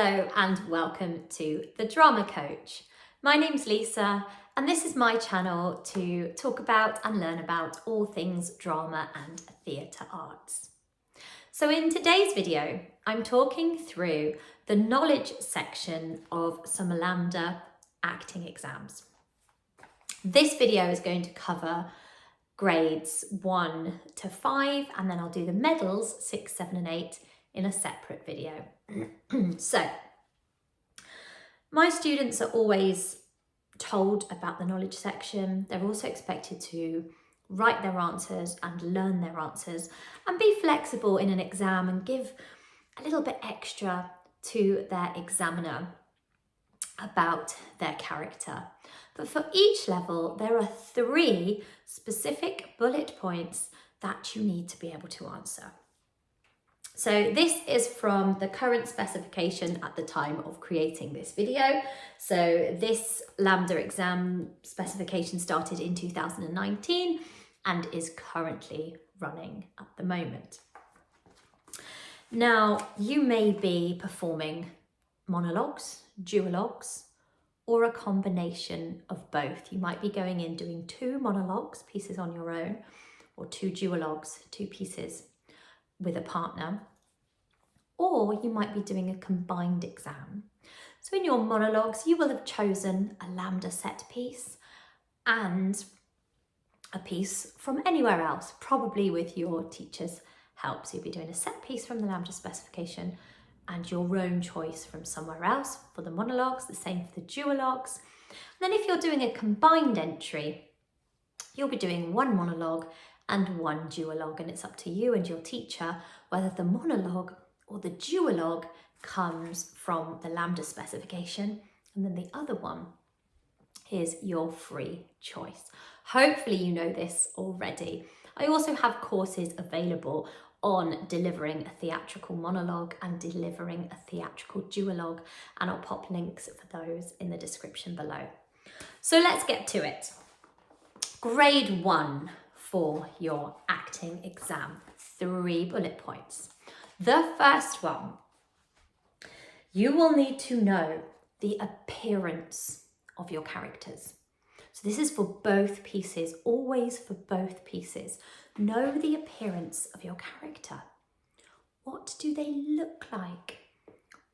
Hello and welcome to The Drama Coach. My name's Lisa and this is my channel to talk about and learn about all things drama and theatre arts. So in today's video, I'm talking through the knowledge section of some LAMDA acting exams. This video is going to cover grades 1 to 5 and then I'll do the medals 6, 7 and 8 in a separate video. So, my students are always told about the knowledge section. They're also expected to write their answers and learn their answers and be flexible in an exam and give a little bit extra to their examiner about their character. But for each level, there are 3 specific bullet points that you need to be able to answer. So this is from the current specification at the time of creating this video. So this LAMDA exam specification started in 2019 and is currently running at the moment. Now, you may be performing monologues, duologues, or a combination of both. You might be going in doing 2 monologues, pieces on your own, or 2 duologues, 2 pieces with a partner, or you might be doing a combined exam. So in your monologues, you will have chosen a LAMDA set piece and a piece from anywhere else, probably with your teacher's help. So you'll be doing a set piece from the LAMDA specification and your own choice from somewhere else for the monologues, the same for the duologues. And then if you're doing a combined entry, you'll be doing 1 monologue and 1 duologue, and it's up to you and your teacher whether the monologue or the duologue comes from the LAMDA specification, and then the other one is your free choice. Hopefully you know this already. I also have courses available on delivering a theatrical monologue and delivering a theatrical duologue, and I'll pop links for those in the description below. So let's get to it. Grade 1 for your acting exam, 3 bullet points. The first one, you will need to know the appearance of your characters. So this is for both pieces, always for both pieces. Know the appearance of your character. What do they look like?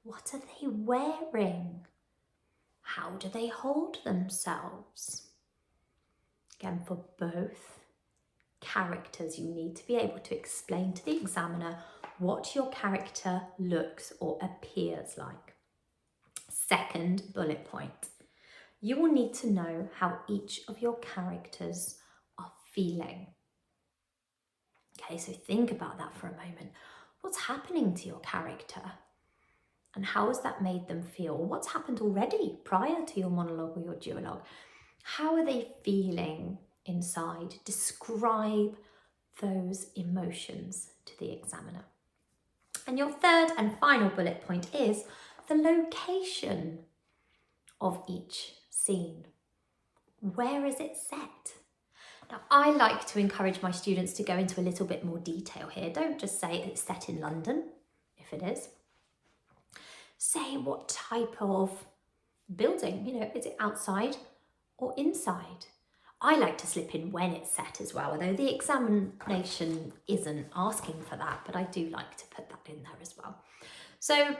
What are they wearing? How do they hold themselves? Again, for both characters, you need to be able to explain to the examiner what your character looks or appears like. Second bullet point, you will need to know how each of your characters are feeling. Okay, so think about that for a moment. What's happening to your character? And how has that made them feel? What's happened already prior to your monologue or your duologue? How are they feeling inside? Describe those emotions to the examiner. And your third and final bullet point is the location of each scene. Where is it set? Now, I like to encourage my students to go into a little bit more detail here. Don't just say it's set in London, if it is. Say what type of building, is it outside or inside? I like to slip in when it's set as well, although the examination isn't asking for that, but I do like to put that in there as well. So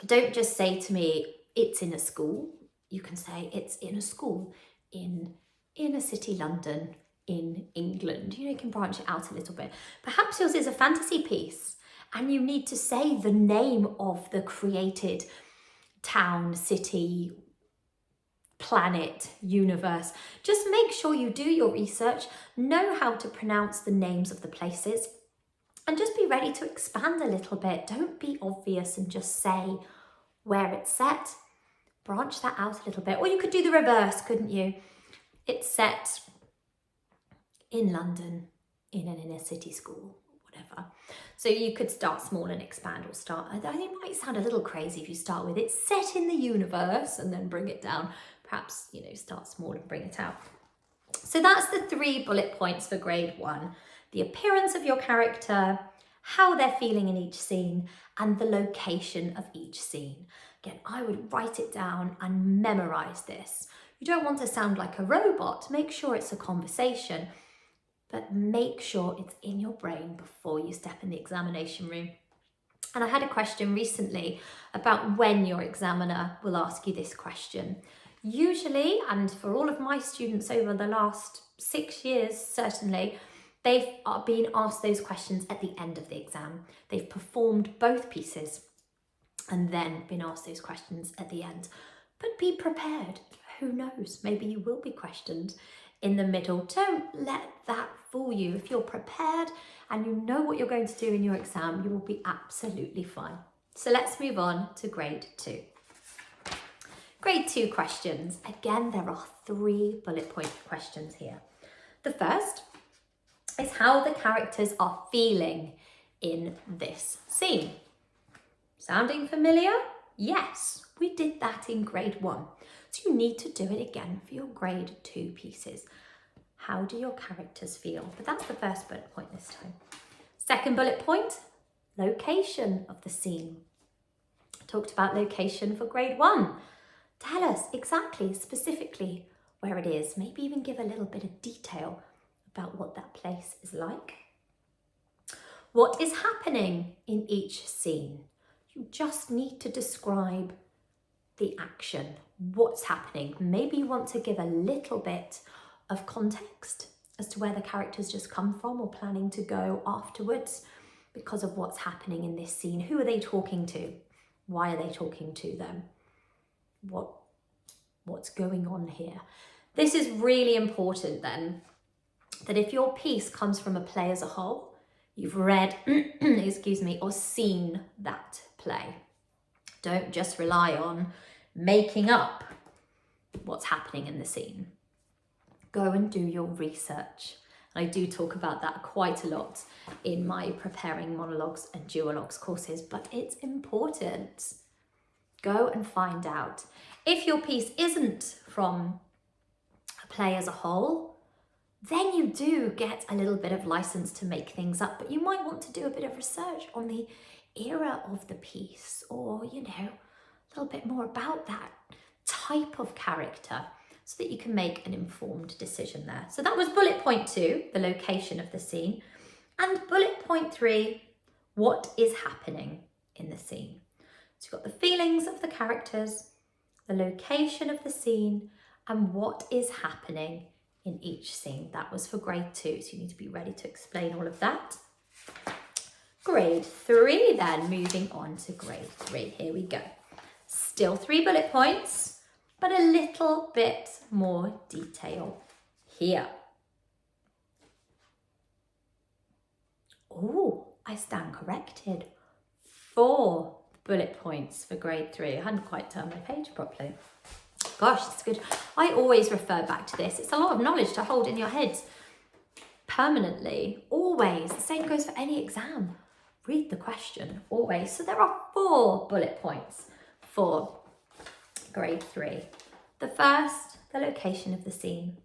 don't just say to me, it's in a school. You can say it's in a school in a city, London, in England. You can branch it out a little bit. Perhaps yours is a fantasy piece and you need to say the name of the created town, city, planet, universe. Just make sure you do your research, know how to pronounce the names of the places, and just be ready to expand a little bit. Don't be obvious and just say where it's set. Branch that out a little bit. Or you could do the reverse, couldn't you? It's set in London, in an inner city school, whatever. So you could start small and expand, or start, I think it might sound a little crazy if you start with it's set in the universe and then bring it down. Perhaps, start small and bring it out. So that's the 3 bullet points for grade 1. The appearance of your character, how they're feeling in each scene, and the location of each scene. Again, I would write it down and memorize this. You don't want to sound like a robot. Make sure it's a conversation, but make sure it's in your brain before you step in the examination room. And I had a question recently about when your examiner will ask you this question. Usually, and for all of my students over the last 6 years, certainly, they've been asked those questions at the end of the exam. They've performed both pieces and then been asked those questions at the end. But be prepared. Who knows? Maybe you will be questioned in the middle. Don't let that fool you. If you're prepared and you know what you're going to do in your exam, you will be absolutely fine. So let's move on to grade 2. Grade 2 questions. Again, there are 3 bullet point questions here. The first is how the characters are feeling in this scene. Sounding familiar? Yes, we did that in grade 1. So you need to do it again for your grade 2 pieces. How do your characters feel? But that's the first bullet point this time. Second bullet point, location of the scene. Talked about location for grade 1. Tell us exactly, specifically where it is. Maybe even give a little bit of detail about what that place is like. What is happening in each scene? You just need to describe the action, what's happening. Maybe you want to give a little bit of context as to where the characters just come from or planning to go afterwards because of what's happening in this scene. Who are they talking to? Why are they talking to them? What's going on here? This is really important then, that if your piece comes from a play as a whole, you've read, excuse me, or seen that play. Don't just rely on making up what's happening in the scene. Go and do your research. And I do talk about that quite a lot in my preparing monologues and duologues courses, but it's important. Go and find out. If your piece isn't from a play as a whole, then you do get a little bit of license to make things up, but you might want to do a bit of research on the era of the piece, or, a little bit more about that type of character so that you can make an informed decision there. So that was bullet point 2, the location of the scene. And bullet point 3, what is happening in the scene? So you've got the feelings of the characters, the location of the scene, and what is happening in each scene. That was for grade 2, so you need to be ready to explain all of that. Grade 3 then, moving on to grade 3. Here we go. Still 3 bullet points, but a little bit more detail here. Oh, I stand corrected. 4 bullet points for grade 3. I hadn't quite turned my page properly. Gosh, that's good. I always refer back to this. It's a lot of knowledge to hold in your heads permanently, always. The same goes for any exam. Read the question, always. So there are 4 bullet points for grade 3. The first, the location of the scene.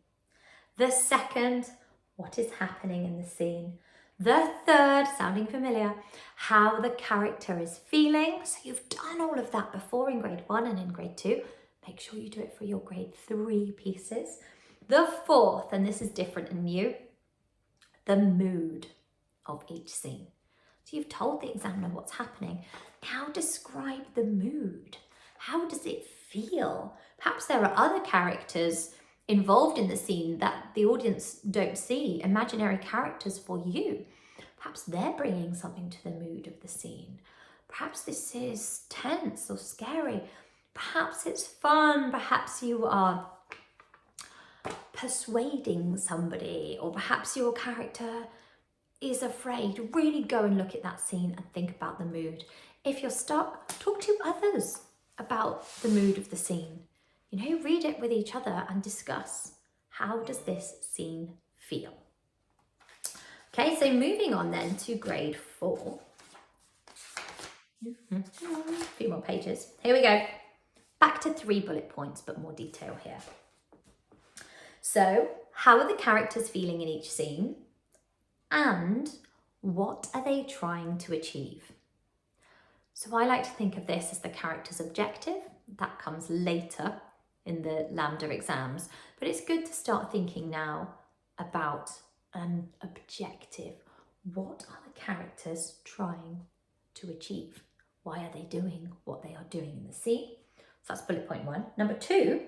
The second, what is happening in the scene. The third, sounding familiar, how the character is feeling. So you've done all of that before in grade 1 and in grade 2. Make sure you do it for your grade 3 pieces. The fourth, and this is different and new, the mood of each scene. So you've told the examiner what's happening. Now describe the mood. How does it feel? Perhaps there are other characters involved in the scene that the audience don't see, imaginary characters for you. Perhaps they're bringing something to the mood of the scene. Perhaps this is tense or scary. Perhaps it's fun. Perhaps you are persuading somebody, or perhaps your character is afraid. Really go and look at that scene and think about the mood. If you're stuck, talk to others about the mood of the scene. Read it with each other and discuss, how does this scene feel? Okay, so moving on then to grade 4. A few more pages. Here we go. Back to 3 bullet points, but more detail here. So, how are the characters feeling in each scene? And What are they trying to achieve? So I like to think of this as the character's objective. That comes later in the LAMDA exams, but it's good to start thinking now about an objective. What are the characters trying to achieve? Why are they doing what they are doing in the scene? So that's bullet point 1. Number 2,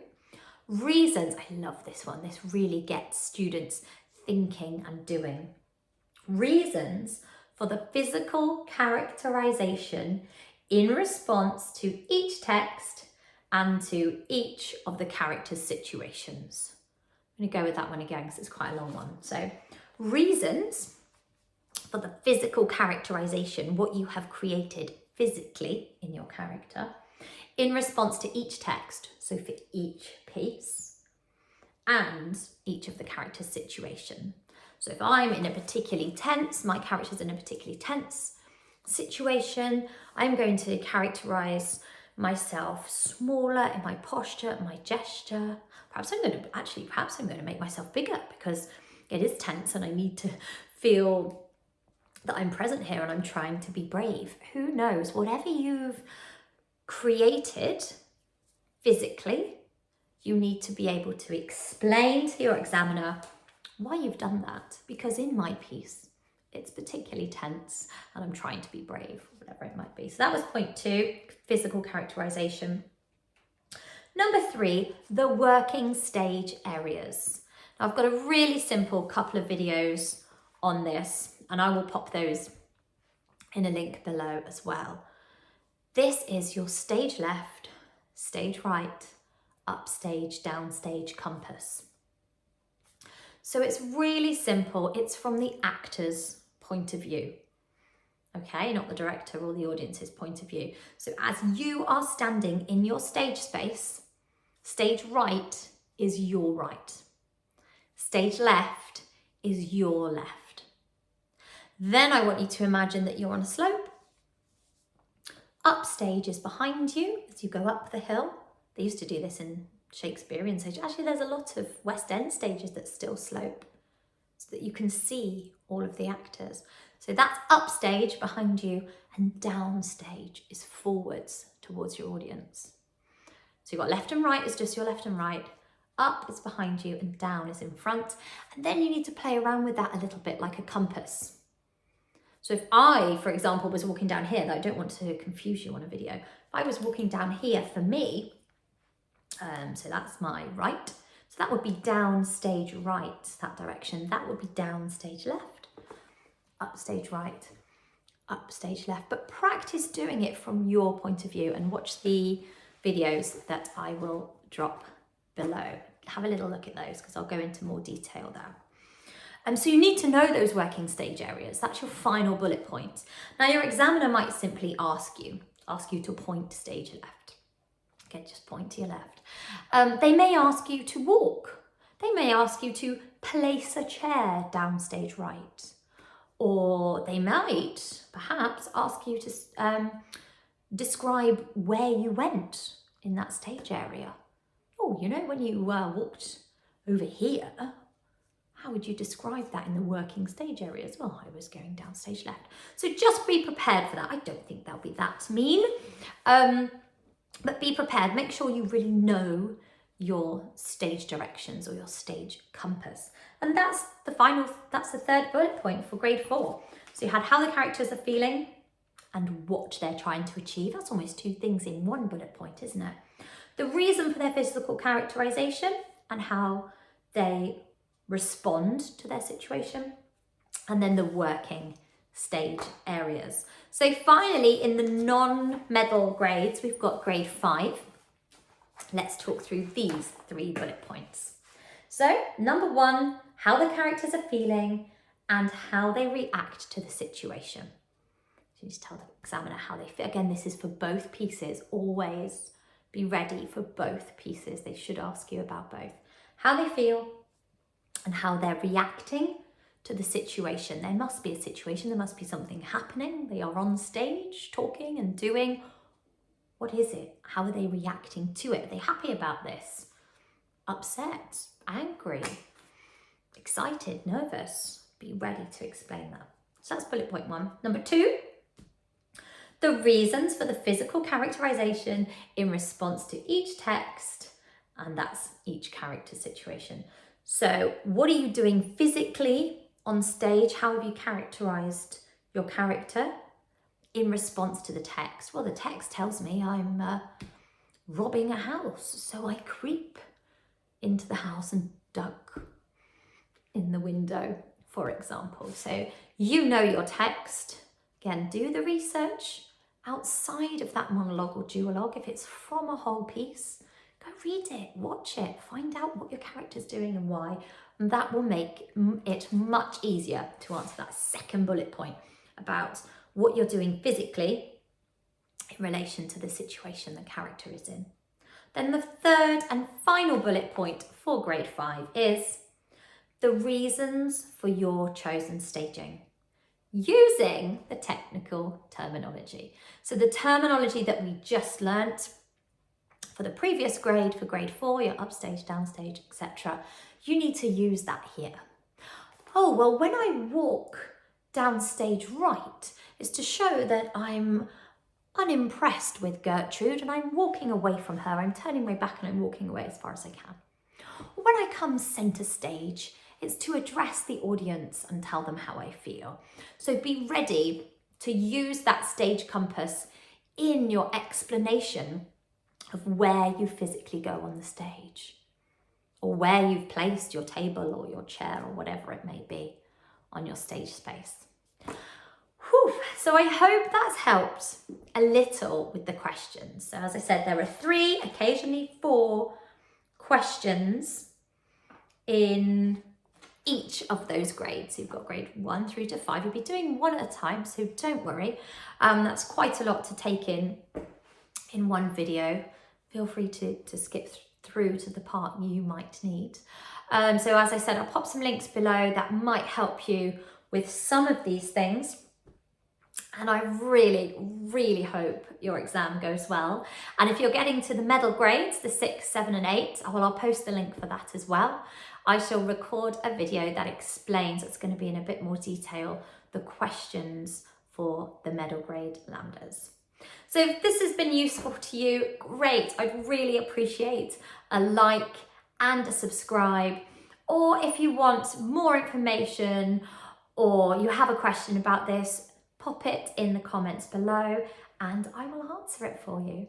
reasons. I love this one. This really gets students thinking and doing. Reasons for the physical characterization in response to each text and to each of the characters' situations. I'm going to go with that one again because it's quite a long one. So, reasons for the physical characterization, what you have created physically in your character, in response to each text, so for each piece, and each of the characters' situation. So if I'm in a particularly tense, my character's in a particularly tense situation, I'm going to characterize myself smaller in my posture, my gesture. Perhaps I'm going to make myself bigger because it is tense and I need to feel that I'm present here and I'm trying to be brave. Who knows? Whatever you've created physically, you need to be able to explain to your examiner why you've done that, because in my piece, it's particularly tense and I'm trying to be brave, whatever it might be. So that was point 2, physical characterization. Number 3, the working stage areas. Now I've got a really simple couple of videos on this and I will pop those in a link below as well. This is your stage left, stage right, upstage, downstage compass. So it's really simple. It's from the actor's point of view, okay? Not the director or the audience's point of view. So as you are standing in your stage space, stage right is your right. Stage left is your left. Then I want you to imagine that you're on a slope. Upstage is behind you as you go up the hill. They used to do this in Shakespearean stage. Actually, there's a lot of West End stages that still slope so that you can see all of the actors. So that's upstage behind you and downstage is forwards towards your audience. So you've got left and right is just your left and right, up is behind you and down is in front. And then you need to play around with that a little bit like a compass. So if I, for example, was walking down here, though I don't want to confuse you on a video, if I was walking down here for me, so that's my right. So that would be downstage right, that direction. That would be downstage left, upstage right, upstage left. But practice doing it from your point of view and watch the videos that I will drop below. Have a little look at those because I'll go into more detail there. So you need to know those working stage areas. That's your final bullet point. Now your examiner might simply ask you to point stage left. Okay, just point to your left. They may ask you to walk. They may ask you to place a chair downstage right. Or they might perhaps ask you to describe where you went in that stage area. Oh, you know, when you walked over here, how would you describe that in the working stage areas? Well, I was going down stage left. So just be prepared for that. I don't think they'll be that mean. But be prepared. Make sure you really know your stage directions or your stage compass. And that's the third bullet point for grade 4. So you had how the characters are feeling and what they're trying to achieve. That's almost 2 things in one bullet point, isn't it? The reason for their physical characterization and how they respond to their situation, and then the working stage areas. So finally, in the non-medal grades, we've got grade 5. Let's talk through these 3 bullet points. So number 1, how the characters are feeling and how they react to the situation. So you need to tell the examiner how they feel. Again, this is for both pieces. Always be ready for both pieces. They should ask you about both. How they feel and how they're reacting to the situation. There must be a situation, there must be something happening. They are on stage talking and doing. What is it? How are they reacting to it? Are they happy about this? Upset, angry, excited, nervous? Be ready to explain that. So that's bullet point 1. Number 2, the reasons for the physical characterization in response to each text, and that's each character situation. So what are you doing physically on stage? How have you characterized your character in response to the text? Well, the text tells me I'm robbing a house, so I creep into the house and duck in the window, for example. So you know your text. Again, do the research outside of that monologue or duologue. If it's from a whole piece, go read it, watch it, find out what your character's doing and why. And that will make it much easier to answer that second bullet point about what you're doing physically in relation to the situation the character is in. Then the third and final bullet point for grade 5 is the reasons for your chosen staging, using the technical terminology. So the terminology that we just learnt for the previous grade, for grade 4, your upstage, downstage, etc., you need to use that here. Oh, well, when I walk downstage right, it's to show that I'm unimpressed with Gertrude and I'm walking away from her. I'm turning my back and I'm walking away as far as I can. When I come centre stage, it's to address the audience and tell them how I feel. So be ready to use that stage compass in your explanation of where you physically go on the stage, or where you've placed your table or your chair or whatever it may be on your stage space. Whew. So I hope that's helped a little with the questions. So as I said, there are 3, occasionally 4 questions in each of those grades. You've got grade 1 through to 5. You'll be doing one at a time, so don't worry. That's quite a lot to take in one video. Feel free to skip through to the part you might need. So as I said, I'll pop some links below that might help you with some of these things. And I really, really hope your exam goes well. And if you're getting to the medal grades, the 6, 7 and 8, I'll post the link for that as well. I shall record a video that explains, it's going to be in a bit more detail, the questions for the medal grade LAMDAs. So if this has been useful to you, great. I'd really appreciate a like and a subscribe. Or if you want more information or you have a question about this, pop it in the comments below and I will answer it for you.